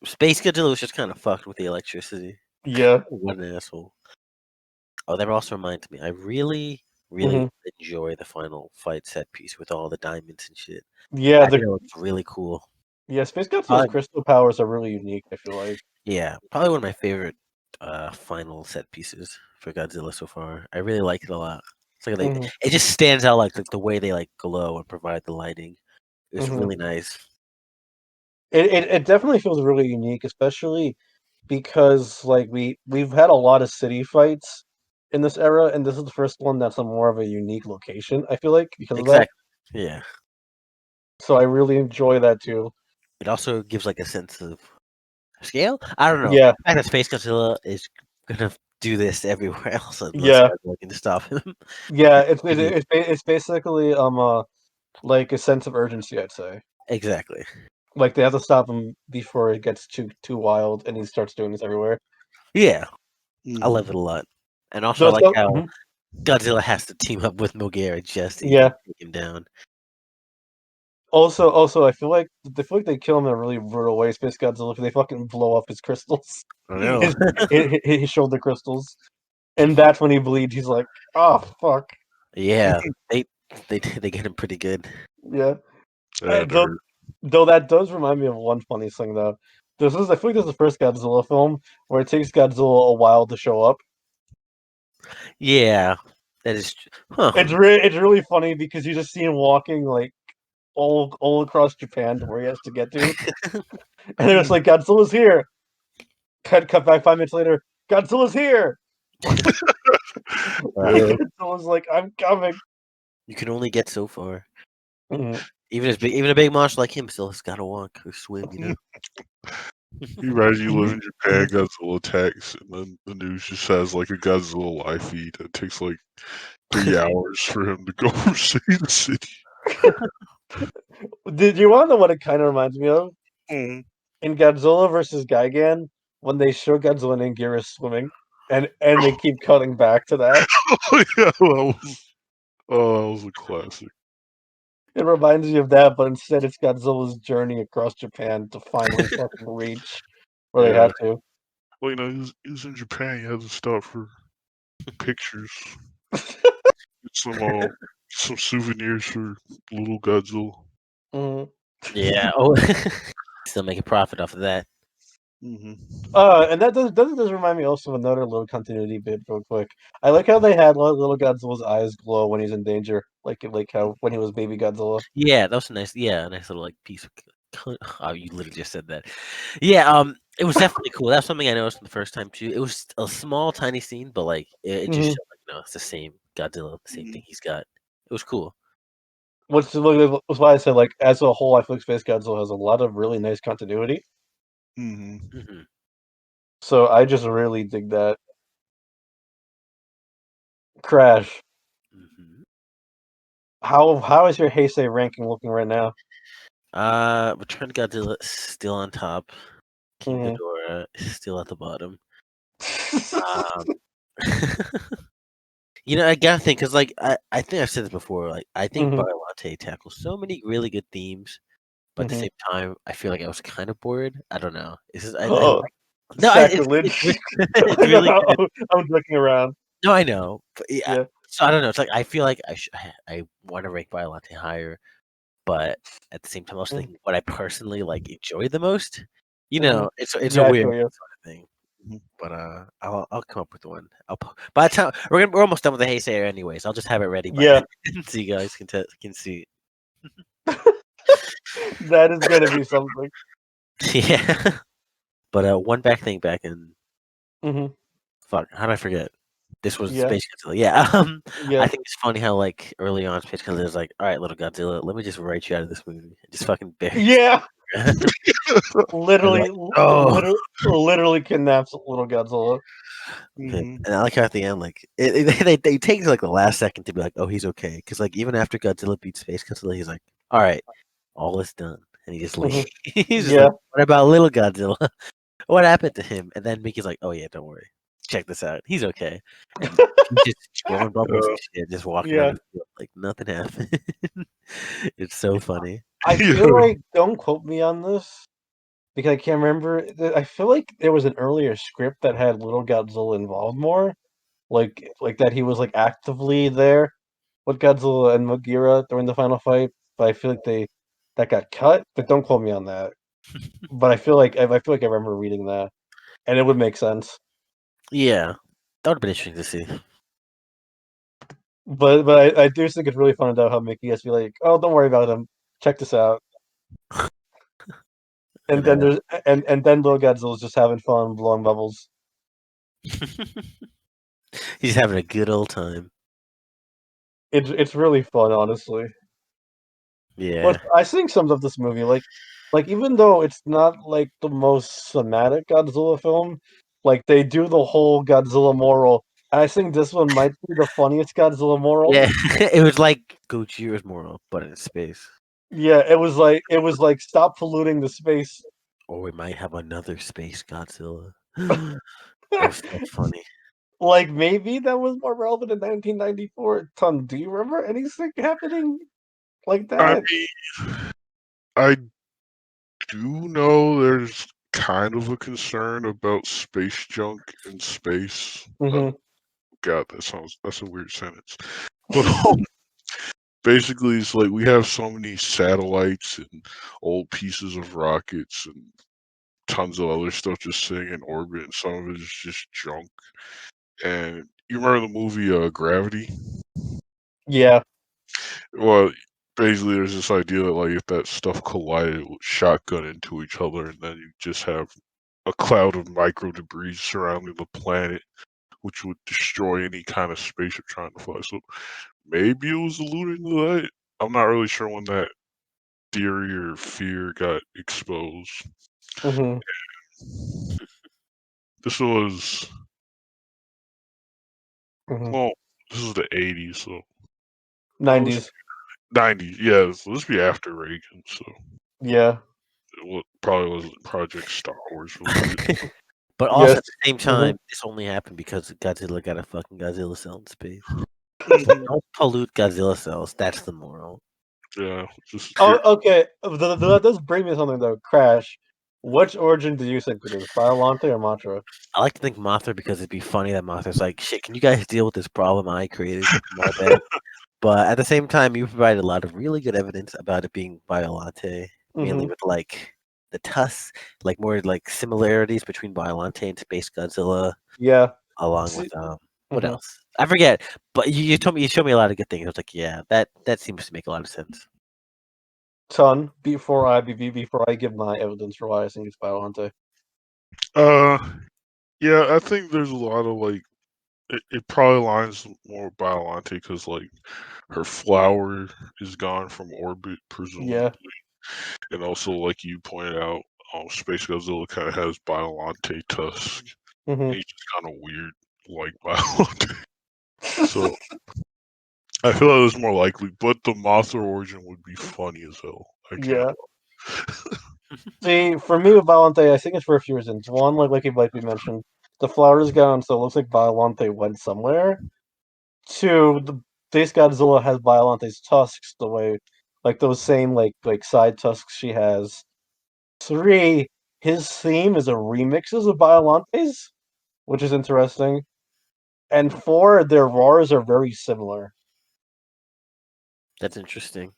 C: Space Godzilla was just kind of fucked with the electricity.
A: Yeah.
C: What an asshole. Oh, that also reminds me. I really
A: Mhm.
C: enjoy the final fight set piece with all the diamonds and shit.
A: Yeah,
C: I think it looks really cool.
A: Space Godzilla's
C: Probably-
A: crystal powers are really unique, I feel like.
C: Yeah, probably one of my favorite final set pieces for Godzilla so far. I really like it a lot. It's like
A: Mhm.
C: it just stands out like the way they like glow and provide the lighting. It's
A: Mhm.
C: really nice.
A: It definitely feels really unique, especially because like we've had a lot of city fights in this era, and this is the first one that's a more of a unique location, I feel like, because of that.
C: Exactly. Yeah.
A: So I really enjoy that too.
C: It also gives like a sense of scale. I don't know.
A: Yeah,
C: The fact that Space Godzilla is gonna do this everywhere else unless
A: yeah,
C: Godzilla can stop him.
A: yeah. It's
C: Maybe-
A: it's basically like a sense of urgency, I'd say.
C: exactly.
A: Like they have to stop him before it gets too wild, and he starts doing this everywhere.
C: Yeah,
D: Mm-hmm.
C: I love it a lot. And also, I
A: So,
C: like how
A: mhm.
C: Godzilla has to team up with MOGUERA just to
A: Yeah.
C: take him down.
A: Also, I feel like they kill him in a really brutal way. Space Godzilla, because they fucking blow up his crystals,
C: I know.
A: his shoulder crystals, and that's when he bleeds. He's like, "Oh fuck,
C: Yeah, they get him pretty good.
A: yeah."
B: That
A: Though,
B: hurt.
A: though that does remind me of one funny thing though. I feel like this is the first Godzilla film where it takes Godzilla a while to show up.
C: Yeah, that is. Huh.
A: It's really funny because you just see him walking like all across Japan to where he has to get to, and they're just like, "Godzilla's here." Cut back 5 minutes later. Godzilla's here. Godzilla's like, "I'm coming."
C: You can only get so far.
A: Mhm.
C: Even a big monster like him still has got to walk or swim. You know.
B: You imagine you live in Japan, Godzilla attacks, and then the news just has like a Godzilla live feed. It takes like 3 hours for him to go oversee the city.
A: Did you want to know what it kind of reminds me of?
B: Mm.
A: In Godzilla versus Gigan, when they show Godzilla and Gira swimming, and they keep cutting back to that.
B: Oh yeah, that was a classic.
A: It reminds me of that, but instead it's Godzilla's journey across Japan to finally fucking reach where they
B: Yeah.
A: had to.
B: Well, you know, he was in Japan. He had to stop for pictures. Get some souvenirs for little Godzilla.
A: Mhm.
C: Yeah. Oh, still make a profit off of that.
B: Mm-hmm.
A: And that does remind me also of another little continuity bit, real quick. I like how they had little Godzilla's eyes glow when he's in danger, like how when he was baby Godzilla.
C: Yeah, that was a nice. Yeah, a nice little like piece of. Oh, you literally just said that. Yeah. It was definitely cool. That's something I noticed the first time too. It was a small, tiny scene, but like it just
A: Mhm.
C: showed like it's the same Godzilla, the same thing he's got. It was cool.
A: Which was why I said, like, as a whole, I feel like Space Godzilla has a lot of really nice continuity.
D: Mm-hmm.
C: Hmm.
A: So I just really dig that. Crash.
C: Hmm.
A: How is your Heisei ranking looking right now?
C: Return to Godzilla is still on top. King
A: Mhm.
C: Ghidorah is still at the bottom. Um, I gotta think because, like, I think I've said this before. Like, I think
A: Mhm.
C: Biollante tackles so many really good themes, but at the
A: Mhm.
C: same time, I feel like I was kind of bored. I don't know. It's just I
A: Oh,
C: like no,
A: sacrilege!
C: it's really good.
A: I'm looking around.
C: No, I know. But yeah,
A: Yeah.
C: so I don't know. It's like I feel like I want to rank Biollante higher, but at the same time, I was
A: Mm.
C: thinking what I personally like enjoy the most.
A: Mhm.
C: It's
A: Yeah,
C: a
A: I
C: weird
A: feel you.
C: sort of thing. But I'll come up with one. By the time we're almost done with the Haysayer anyways. I'll just have it ready by
A: Yeah,
C: then, so you guys can see.
A: that is gonna be something.
C: Yeah. But one back in
A: Mhm.
C: fuck, how did I forget? This was
A: Yeah.
C: Space Godzilla. Yeah.
A: Yeah.
C: I think it's funny how like early on Space Godzilla is like, all right, little Godzilla, let me just write you out of this movie. Just fucking bury.
A: Yeah. Literally,
C: oh.
A: literally kidnaps little Godzilla.
D: Mhm.
C: And I like how at the end, like they take like the last second to be like, "Oh, he's okay," because like even after Godzilla beats Space Godzilla, he's like, "All right, all is done," and he just leaves. He's just
A: Yeah.
C: like, "What about little Godzilla? What happened to him?" And then Mickey's like, "Oh yeah, don't worry, check this out. He's okay." And he's just blowing bubbles and shit, just walking
A: Yeah.
C: around the field like nothing happened. It's so funny.
A: I feel like, don't quote me on this, because I can't remember. I feel like there was an earlier script that had little Godzilla involved more, like that he was like actively there with Godzilla and MOGUERA during the final fight. But I feel like that got cut. But don't quote me on that. But I feel like I remember reading that, and it would make sense.
C: Yeah, that would have been interesting to see.
A: But I do think it's really fun to know how Mickey has to be like, oh, don't worry about him. Check this out. And then there's and then little Godzilla's just having fun blowing bubbles.
C: He's having a good old time.
A: It's really fun, honestly.
C: Yeah.
A: But I think some of this movie, like even though it's not like the most cinematic Godzilla film, like they do the whole Godzilla moral. And I think this one might be the funniest Godzilla moral.
C: Yeah, it was like Gojira's moral, but in space.
A: Yeah, it was like stop polluting the space.
C: Or we might have another space Godzilla. That was so funny.
A: Like maybe that was more relevant in 1994. Ton, do you remember anything happening like
B: I
A: that?
B: mean, I do know there's kind of a concern about space junk in space.
A: hmm
B: God, that's a weird sentence. But basically, it's like we have so many satellites and old pieces of rockets and tons of other stuff just sitting in orbit, and some of it is just junk. And you remember the movie Gravity?
A: Yeah.
B: Well, basically, there's this idea that like if that stuff collided, it would shotgun into each other, and then you just have a cloud of micro debris surrounding the planet, which would destroy any kind of spaceship trying to fly. So maybe it was alluding to that. I'm not really sure when that theory or fear got exposed.
A: hmm
B: This was
A: hmm
B: well, this is the '80s, so
A: 90s.
B: '90s. Yeah, so this be after Reagan, so
A: Yeah.
B: probably wasn't Project Star Wars related.
C: But also
A: Yes.
C: at the same time, this only happened because Godzilla got a fucking Godzilla cell in space.
B: Mhm.
C: Don't pollute Godzilla cells. That's the moral.
B: Yeah, just
A: Oh, okay. That does bring me to something though. Crash. Which origin do you think it is? Biollante or Mothra?
C: I like to think Mothra because it'd be funny that Mothra's like, shit, can you guys deal with this problem I created? My bad. But at the same time, you provided a lot of really good evidence about it being Biollante, mainly
A: hmm
C: with like the tusks, like more like similarities between Biollante and Space Godzilla,
A: Yeah.
C: along
A: See,
C: with what
A: mhm.
C: else? I forget. But you told me you showed me a lot of good things. I was like, yeah, that seems to make a lot of sense.
A: Ton. Before I give my evidence for why I think it's Biollante.
B: uh, yeah, I think there's a lot of like it probably lines more with Biollante because like her flower is gone from orbit presumably,
A: Yeah.
B: and also like you pointed out, Space Godzilla kind of has Biollante tusk.
A: hmm
B: He's just kind of weird like Biollante. So I feel like it's more likely, but the Mothra origin would be funny as hell. I can't.
A: Yeah. See, for me with Biollante, I think it's for a few reasons. One, like we mentioned, the flower's gone, so it looks like Biollante went somewhere. Two, the base Godzilla has Biollante's tusks the way, like those same like side tusks she has. Three, his theme is a remixes of Biolante's, which is interesting. And four, their roars are very similar.
C: That's interesting.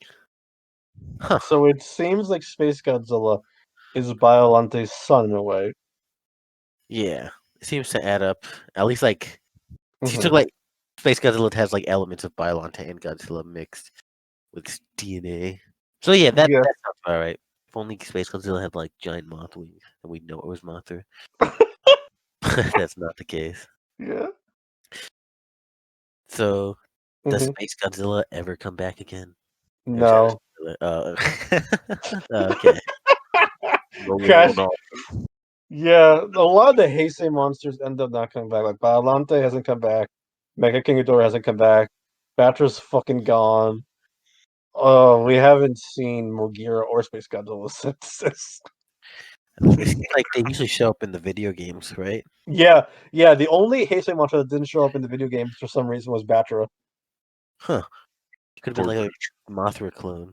C: Huh.
A: So it seems like Space Godzilla is Biolante's son in a way.
C: Yeah. It seems to add up. At least like she took
A: Mhm.
C: like Space Godzilla has like elements of Biollante and Godzilla mixed with his DNA. So yeah, that
A: Yeah.
C: sounds all right. If only Space Godzilla had like giant moth wings, and we'd know it was Mothra. That's not the case.
A: Yeah.
C: So does
A: Mhm.
C: Space Godzilla ever come back again? Or is
A: No.
C: that okay.
A: Crash.
B: no.
A: Yeah, a lot of the Heisei monsters end up not coming back. Like Biollante hasn't come back. Mega King Ghidorah hasn't come back. Batra's fucking gone. Oh, we haven't seen Mogira or Space Godzilla since.
C: They seem like they usually show up in the video games, right?
A: Yeah. The only Heisei monster that didn't show up in the video games for some reason was Batra.
C: Huh. It could have been like a Mothra clone.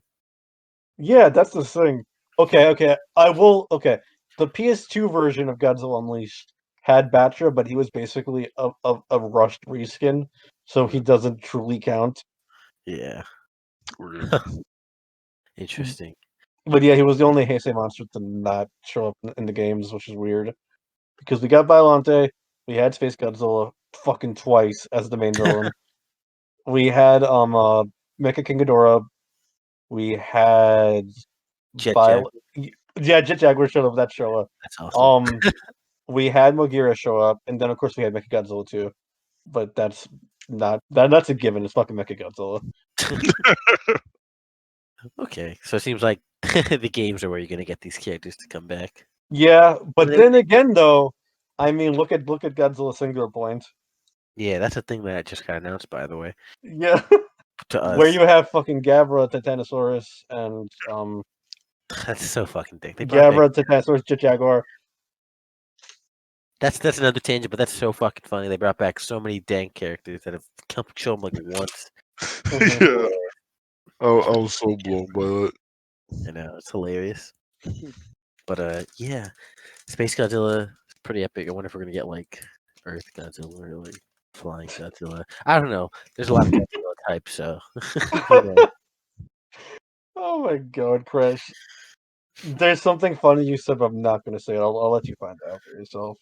A: Yeah, that's the thing. Okay. I will. Okay, the PS2 version of Godzilla Unleashed had Batra, but he was basically a rushed reskin, so he doesn't truly count.
C: Yeah.
B: Weird.
C: Interesting.
A: But yeah, he was the only Heisei monster to not show up in the games, which is weird. Because we got Biollante, we had Space Godzilla fucking twice as the main villain. We had Mecha King Ghidorah. We had
C: Jet
A: Bio.
C: Jaguar.
A: Yeah, Jet Jaguar showed up. That show up.
C: That's awesome.
A: We had Mogira show up, and then of course we had Mecha Godzilla too. But that's not that's a given. It's fucking Mecha Godzilla.
C: Okay, so it seems like the games are where you're gonna get these characters to come back.
A: Yeah, but
C: They-
A: then again, though, I mean, look at Godzilla Singular Point.
C: Yeah, that's a thing that just got announced, by the way,
A: Yeah,
C: to us.
A: where you have fucking Gabra, Titanosaurus, and
C: That's so fucking thick. They brought back,
A: Gabra, Titanosaurus, Jet Jaguar.
C: that's another tangent, but that's so fucking funny. They brought back so many dank characters that have come shown like once.
B: Yeah. I was so blown by that.
C: I know it's hilarious. But yeah, Space Godzilla is pretty epic. I wonder if we're gonna get like Earth Godzilla or like Flying Godzilla. I don't know. There's a lot of Godzilla types, so who knows?
A: Oh my god, Crash. There's something funny you said, but I'm not going to say it. I'll let you find out for yourself,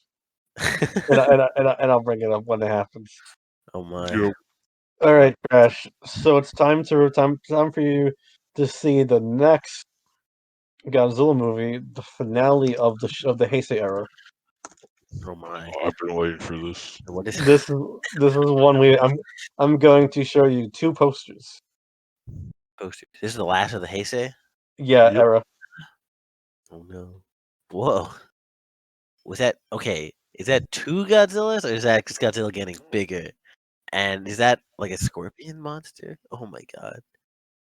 A: and I'll bring it up when it happens.
C: Oh my!
B: Yep.
A: All right, Crash. So it's time for you to see the next Godzilla movie, the finale of the Heisei era.
C: Oh my!
B: I've been waiting for this.
C: What is
A: This is one I'm going to show you two posters.
C: posters? This is the last of the Heisei.
A: Yeah,
B: Yep.
A: era.
C: Oh no! Whoa! Was that okay? Is that two Godzillas, or is that just Godzilla getting bigger? And is that like a scorpion monster? Oh my god!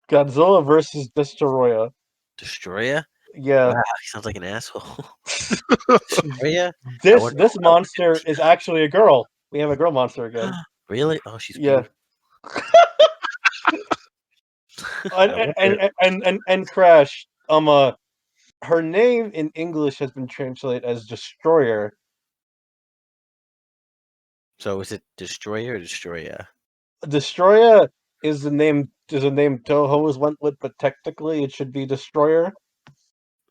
A: Godzilla versus Destroyer.
C: Destroyer?
A: Yeah.
C: Wow, he sounds like an asshole. Destroyer?
A: This monster is actually a girl. We have a girl monster again.
C: Really? Oh, she's
A: Yeah.
C: beautiful.
A: And Crash. Her name in English has been translated as Destroyer.
C: So is it Destroyer or Destroyer?
A: Destroyer is the name Toho has went with, but technically it should be Destroyer.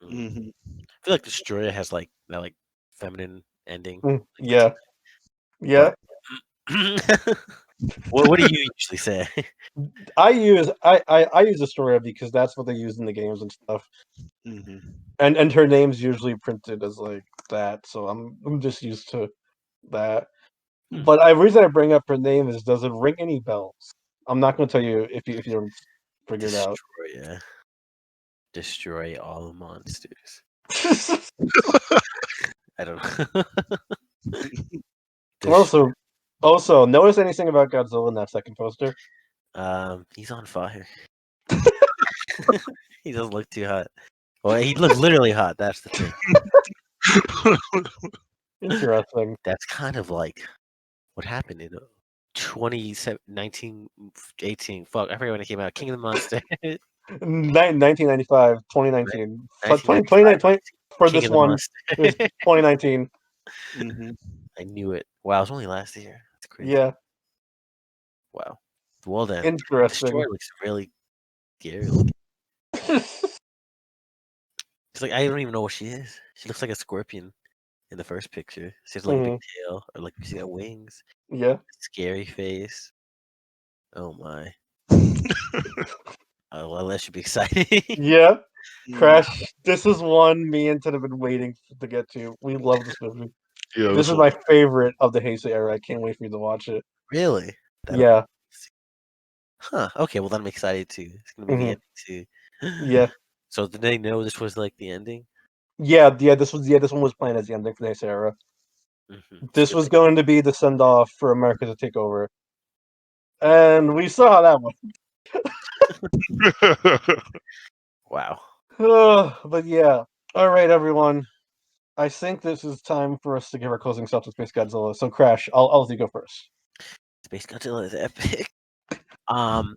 D: Mm-hmm.
C: I feel like Destroyer has like that like feminine ending.
A: Yeah. Yeah.
C: What do you usually say?
A: I use Destroyer because that's what they use in the games and stuff.
D: Mm-hmm.
A: And her name's usually printed as like that, so I'm just used to that. But the reason I bring up her name is, does it ring any bells? I'm not going to tell you if you don't figure it out.
C: Destroyer. Destroy all monsters. I don't know.
A: Also, notice anything about Godzilla in that second poster?
C: He's on fire. He doesn't look too hot. Well, he looks literally hot. That's the thing.
A: Interesting.
C: That's kind of like what happened in 1918. Fuck, I forget when it came out. King of the Monster.
A: 1995, 2019.
C: 1995.
A: For
C: King
A: this
C: of the
A: one,
C: Monster.
A: it was 2019.
D: Mm-hmm.
C: I knew it. Wow, it was only last year. That's crazy.
A: Yeah,
C: Wow. Well then,
A: interesting.
C: Destroyer looks really scary looking. It's like I don't even know what she is. She looks like a scorpion in the first picture. She has like a big tail, or like she got wings.
A: Yeah.
C: Scary face. Oh my. Oh well, that should be exciting.
A: Yeah.
D: Mm-hmm.
A: Crash, this is one me and Ted have been waiting to get to. We love this movie.
B: Yeah,
A: This is my favorite of the Heisei era. I can't wait for you to watch it.
C: Really?
A: Yeah.
C: Huh. Okay. Well, then I'm excited too. It's gonna be the ending too.
A: Yeah.
C: So did they know this was like the ending?
A: Yeah. This one was planned as the ending for the Heisei era. This was
C: Stupid.
A: going to be the send off for America to take over, and we saw how that went.
C: Wow.
A: But yeah. All right, everyone. I think this is time for us to give our closing thoughts to Space Godzilla. So, Crash, I'll let you go first.
C: Space Godzilla is epic.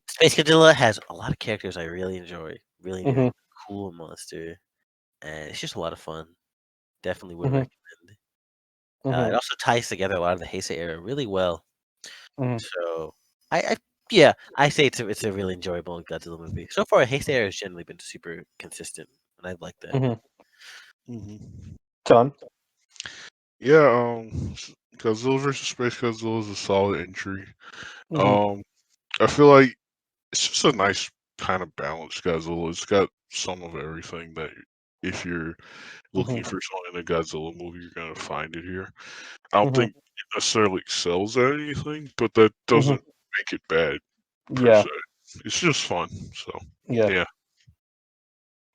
C: Space Godzilla has a lot of characters I really enjoy. Really enjoy.
A: Mhm.
C: Cool monster, and it's just a lot of fun. Definitely would
A: Mhm.
C: recommend.
A: Mhm.
C: It also ties together a lot of the Heisei era really well.
A: Mhm.
C: So I say it's a really enjoyable Godzilla movie. So far, Heisei era has generally been super consistent, and I like that.
A: Mhm.
D: Mhm.
A: John.
B: Yeah, Godzilla versus Space Godzilla is a solid entry.
A: Mhm.
B: I feel like it's just a nice kind of balanced Godzilla. It's got some of everything that if you're looking
A: Mhm.
B: for something in a Godzilla movie, you're gonna find it here. I don't
A: Mhm.
B: think it necessarily excels at anything, but that
A: Mhm.
B: doesn't make it bad per
A: Yeah.
B: se. It's just fun. So
A: Yeah.
B: yeah.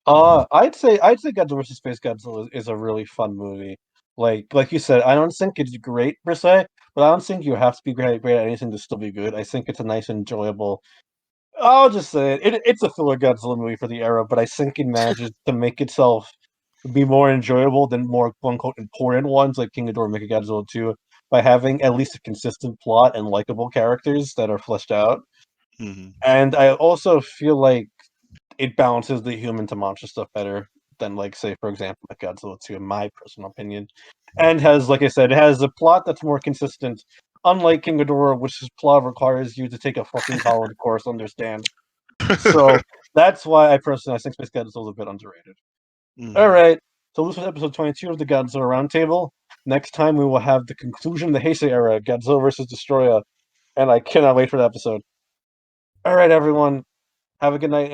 A: I'd say Godzilla vs. Space Godzilla is a really fun movie. Like you said, I don't think it's great per se, but I don't think you have to be great at anything to still be good. I think it's a nice, enjoyable. I'll just say it's a filler Godzilla movie for the era, but I think it manages to make itself be more enjoyable than more quote unquote important ones like King Ghidorah, Mechagodzilla 2 by having at least a consistent plot and likable characters that are fleshed out.
D: Mhm.
A: And I also feel like it balances the human to monster stuff better than, like, say, for example, like Godzilla 2, in my personal opinion. And has, like I said, it has a plot that's more consistent, unlike King Ghidorah, which his plot requires you to take a fucking college course to understand. So that's why I think Space Godzilla is a bit underrated. All
D: Mhm.
A: right, so this was episode 22 of the Godzilla Roundtable. Next time we will have the conclusion of the Heisei era, Godzilla versus Destroyer, and I cannot wait for that episode. All right, everyone, have a good night.